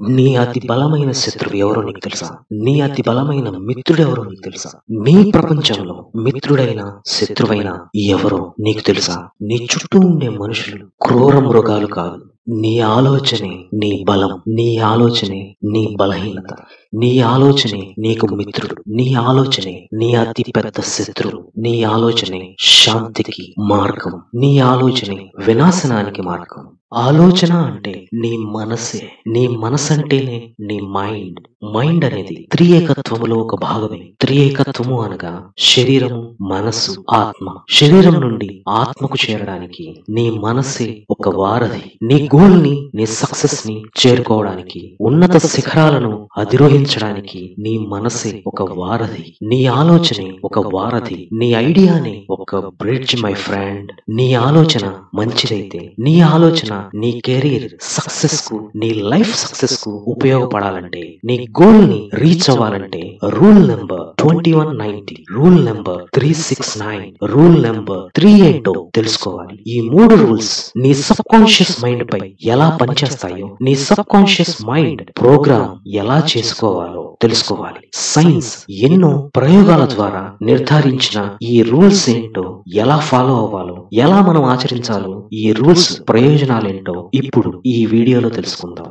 నీ అతి బలమైన శత్రువు ఎవరో నీకు తెలుసా? నీ అతి బలమైన మిత్రుడెవరో నీకు తెలుసా? నీ ప్రపంచంలో మిత్రుడైనా శత్రువైనా ఎవరో నీకు తెలుసా? నీ చుట్టూ ఉండే మనుషులు క్రూర మృగాలు కాదు. నీ ఆలోచనే నీ బలం, నీ ఆలోచనే నీ బలహీనత, నీ ఆలోచనే నీకు మిత్రుడు, నీ ఆలోచనే నీ అతి పెద్ద శత్రువు, నీ ఆలోచనే శాంతికి మార్గం, నీ ఆలోచనే వినాశనానికి మార్గం. ఆలోచన అంటే నీ మనసే. నీ మనసు అంటేనే నీ మైండ్. మైండ్ అనేది త్రియేకత్వములో ఒక భాగమే. త్రియేకత్వము అనగా శరీరము, మనస్సు, ఆత్మ. శరీరం నుండి ఆత్మకు చేరడానికి నీ మనసే ఒక వారధి. నీ గోల్ ని, నీ సక్సెస్ ని చేరుకోవడానికి, ఉన్నత శిఖరాలను అధిరోహించడానికి నీ మనసే ఒక వారధి. నీ ఆలోచనే ఒక వారధి. నీ ఐడియానే ఒక బ్రిడ్జ్ మై ఫ్రెండ్. నీ ఆలోచన మంచిదైతే, నీ ఆలోచన నీ కెరీర్ సక్సెస్ కు, నీ లైఫ్ సక్సెస్ కు ఉపయోగపడాలంటే, నీ గోల్ ని రీచ్ అవ్వాలంటే rule number 2190, rule number 369, rule number 3 ఏంటో తెలుసుకోవాలి. ఈ 3 రూల్స్ నీ సబ్ కాన్షియస్ మైండ్ పై ఎలా పనిచేస్తాయో, నీ సబ్ కాన్షియస్ మైండ్ ప్రోగ్రామ్ ఎలా చేసుకోవాలో తెలుసుకోవాలి. సైన్స్ ఎన్నో ప్రయోగాల ద్వారా నిర్ధారించిన ఈ రూల్స్ ఏంటో, ఎలా ఫాలో అవ్వాలో, ఎలా మనం ఆచరించాలో, ఈ రూల్స్ ప్రయోజనాలేంటో ఇప్పుడు ఈ వీడియోలో తెలుసుకుందాం.